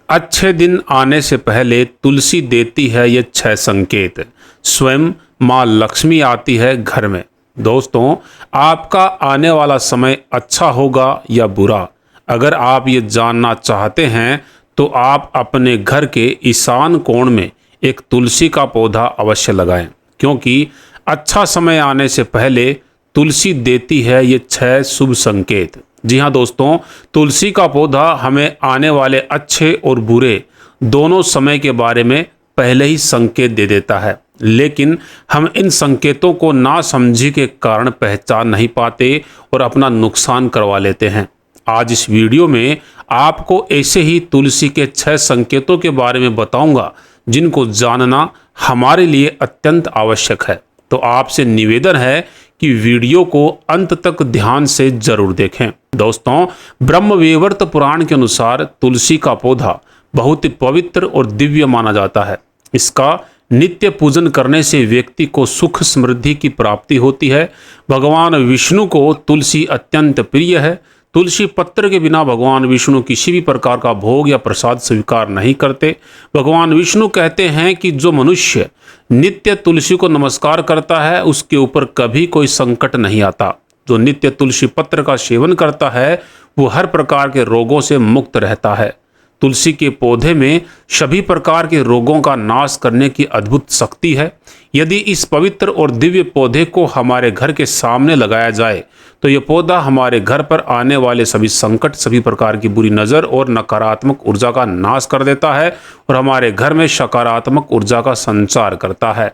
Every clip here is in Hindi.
अच्छे दिन आने से पहले तुलसी देती है ये 6 संकेत। स्वयं माँ लक्ष्मी आती है घर में। दोस्तों, आपका आने वाला समय अच्छा होगा या बुरा, अगर आप ये जानना चाहते हैं तो आप अपने घर के ईशान कोण में एक तुलसी का पौधा अवश्य लगाएं, क्योंकि अच्छा समय आने से पहले तुलसी देती है ये 6 शुभ संकेत। जी हाँ दोस्तों, तुलसी का पौधा हमें आने वाले अच्छे और बुरे दोनों समय के बारे में पहले ही संकेत दे देता है, लेकिन हम इन संकेतों को ना समझी के कारण पहचान नहीं पाते और अपना नुकसान करवा लेते हैं। आज इस वीडियो में आपको ऐसे ही तुलसी के 6 संकेतों के बारे में बताऊंगा जिनको जानना हमारे लिए अत्यंत आवश्यक है। तो आपसे निवेदन है कि वीडियो को अंत तक ध्यान से जरूर देखें। दोस्तों, ब्रह्मवैवर्त पुराण के अनुसार तुलसी का पौधा बहुत ही पवित्र और दिव्य माना जाता है। इसका नित्य पूजन करने से व्यक्ति को सुख समृद्धि की प्राप्ति होती है। भगवान विष्णु को तुलसी अत्यंत प्रिय है। तुलसी पत्र के बिना भगवान विष्णु किसी भी प्रकार का भोग या प्रसाद स्वीकार नहीं करते। भगवान विष्णु कहते हैं कि जो मनुष्य नित्य तुलसी को नमस्कार करता है उसके ऊपर कभी कोई संकट नहीं आता। जो नित्य तुलसी पत्र का सेवन करता है वो हर प्रकार के रोगों से मुक्त रहता है। तुलसी के पौधे में सभी प्रकार के रोगों का नाश करने की अद्भुत शक्ति है। यदि इस पवित्र और दिव्य पौधे को हमारे घर के सामने लगाया जाए तो यह पौधा हमारे घर पर आने वाले सभी संकट, सभी प्रकार की बुरी नज़र और नकारात्मक ऊर्जा का नाश कर देता है और हमारे घर में सकारात्मक ऊर्जा का संचार करता है।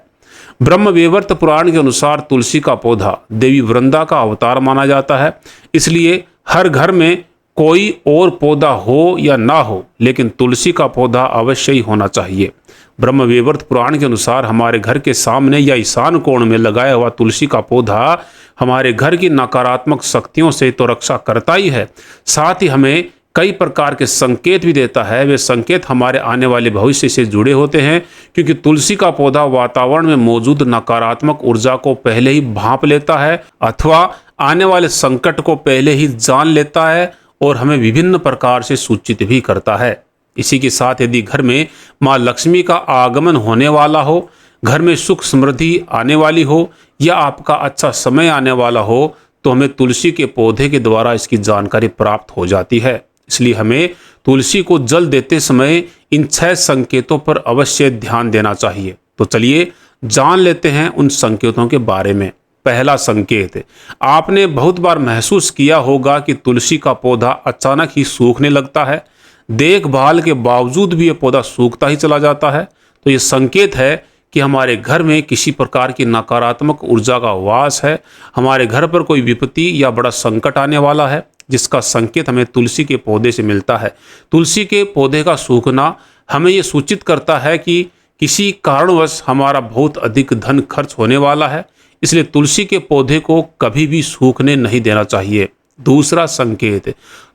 ब्रह्मवैवर्त पुराण के अनुसार तुलसी का पौधा देवी वृंदा का अवतार माना जाता है। इसलिए हर घर में कोई और पौधा हो या ना हो, लेकिन तुलसी का पौधा अवश्य ही होना चाहिए। ब्रह्मवैवर्त पुराण के अनुसार हमारे घर के सामने या ईशान कोण में लगाया हुआ तुलसी का पौधा हमारे घर की नकारात्मक शक्तियों से तो रक्षा करता ही है, साथ ही हमें कई प्रकार के संकेत भी देता है। वे संकेत हमारे आने वाले भविष्य से जुड़े होते हैं, क्योंकि तुलसी का पौधा वातावरण में मौजूद नकारात्मक ऊर्जा को पहले ही भांप लेता है अथवा आने वाले संकट को पहले ही जान लेता है और हमें विभिन्न प्रकार से सूचित भी करता है। इसी के साथ यदि घर में माँ लक्ष्मी का आगमन होने वाला हो, घर में सुख समृद्धि आने वाली हो या आपका अच्छा समय आने वाला हो, तो हमें तुलसी के पौधे के द्वारा इसकी जानकारी प्राप्त हो जाती है। इसलिए हमें तुलसी को जल देते समय इन 6 संकेतों पर अवश्य ध्यान देना चाहिए। तो चलिए जान लेते हैं उन संकेतों के बारे में। पहला संकेत, आपने बहुत बार महसूस किया होगा कि तुलसी का पौधा अचानक ही सूखने लगता है। देखभाल के बावजूद भी यह पौधा सूखता ही चला जाता है। तो ये संकेत है कि हमारे घर में किसी प्रकार की नकारात्मक ऊर्जा का वास है, हमारे घर पर कोई विपत्ति या बड़ा संकट आने वाला है, जिसका संकेत हमें तुलसी के पौधे से मिलता है। तुलसी के पौधे का सूखना हमें ये सूचित करता है कि किसी कारणवश हमारा बहुत अधिक धन खर्च होने वाला है, इसलिए तुलसी के पौधे को कभी भी सूखने नहीं देना चाहिए। दूसरा संकेत,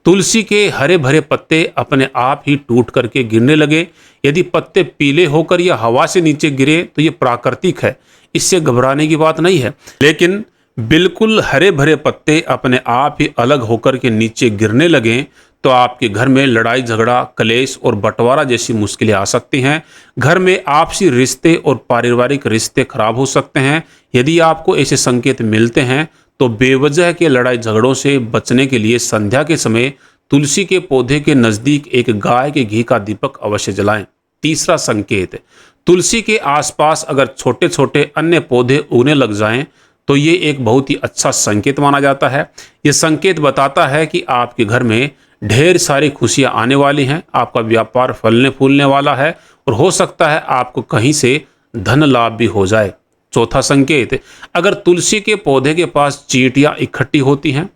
तुलसी के हरे भरे पत्ते अपने आप ही टूट करके गिरने लगे। यदि पत्ते पीले होकर या हवा से नीचे गिरे तो ये प्राकृतिक है, इससे घबराने की बात नहीं है। लेकिन बिल्कुल हरे भरे पत्ते अपने आप ही अलग होकर के नीचे गिरने लगें तो आपके घर में लड़ाई झगड़ा, कलेश और बंटवारा जैसी मुश्किलें आ सकती हैं। घर में आपसी रिश्ते और पारिवारिक रिश्ते खराब हो सकते हैं। यदि आपको ऐसे संकेत मिलते हैं तो बेवजह के लड़ाई झगड़ों से बचने के लिए संध्या के समय तुलसी के पौधे के नज़दीक एक गाय के घी का दीपक अवश्य जलाएं। तीसरा संकेत, तुलसी के आसपास अगर छोटे छोटे अन्य पौधे उगने लग जाएं तो ये एक बहुत ही अच्छा संकेत माना जाता है। ये संकेत बताता है कि आपके घर में ढेर सारी खुशियां आने वाली हैं, आपका व्यापार फलने फूलने वाला है और हो सकता है आपको कहीं से धन लाभ भी हो जाए। चौथा संकेत, अगर तुलसी के पौधे के पास चींटियां इकट्ठी होती हैं,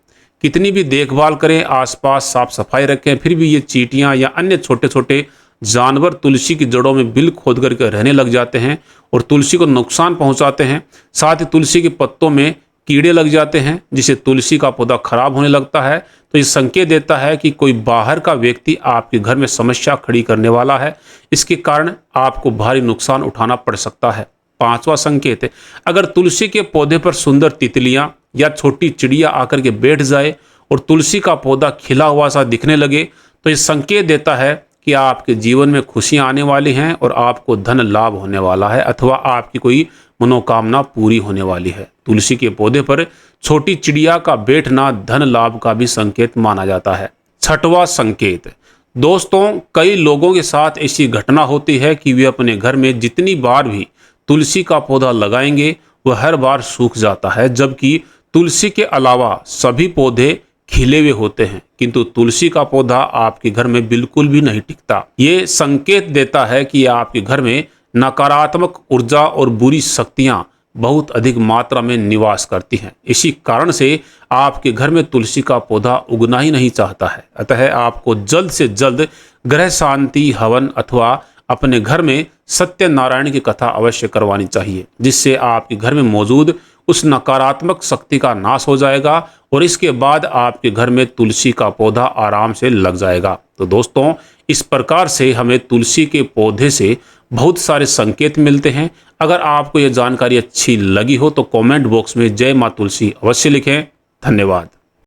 कितनी भी देखभाल करें, आसपास साफ सफाई रखें, फिर भी ये चींटियां या अन्य छोटे छोटे जानवर तुलसी की जड़ों में बिल खोद करके रहने लग जाते हैं और तुलसी को नुकसान पहुंचाते हैं। साथ ही तुलसी के पत्तों में कीड़े लग जाते हैं, जिससे तुलसी का पौधा खराब होने लगता है। तो ये संकेत देता है कि कोई बाहर का व्यक्ति आपके घर में समस्या खड़ी करने वाला है। इसके कारण आपको भारी नुकसान उठाना पड़ सकता है। पांचवा संकेत, अगर तुलसी के पौधे पर सुंदर तितलियां या छोटी चिड़िया आकर के बैठ जाए और तुलसी का पौधा खिला हुआ सा दिखने लगे तो ये संकेत देता है कि आपके जीवन में खुशियां आने वाली हैं और आपको धन लाभ होने वाला है अथवा आपकी कोई मनोकामना पूरी होने वाली है। तुलसी के पौधे पर छोटी चिड़िया का बैठना धन लाभ का भी संकेत माना जाता है। छठवां संकेत, दोस्तों कई लोगों के साथ ऐसी घटना होती है कि वे अपने घर में जितनी बार भी तुलसी का पौधा लगाएंगे वह हर बार सूख जाता है, जबकि तुलसी के अलावा सभी पौधे खिले हुए होते हैं, किंतु तुलसी का पौधा आपके घर में बिल्कुल भी नहीं टिकता। ये संकेत देता है कि आपके घर में नकारात्मक ऊर्जा और बुरी शक्तियां बहुत अधिक मात्रा में निवास करती हैं। इसी कारण से आपके घर में तुलसी का पौधा उगना ही नहीं चाहता है। अतः आपको जल्द से जल्द ग्रह शांति हवन अथवा अपने घर में सत्यनारायण की कथा अवश्य करवानी चाहिए, जिससे आपके घर में मौजूद उस नकारात्मक शक्ति का नाश हो जाएगा और इसके बाद आपके घर में तुलसी का पौधा आराम से लग जाएगा। तो दोस्तों इस प्रकार से हमें तुलसी के पौधे से बहुत सारे संकेत मिलते हैं। अगर आपको यह जानकारी अच्छी लगी हो तो कमेंट बॉक्स में जय मां तुलसी अवश्य लिखें। धन्यवाद।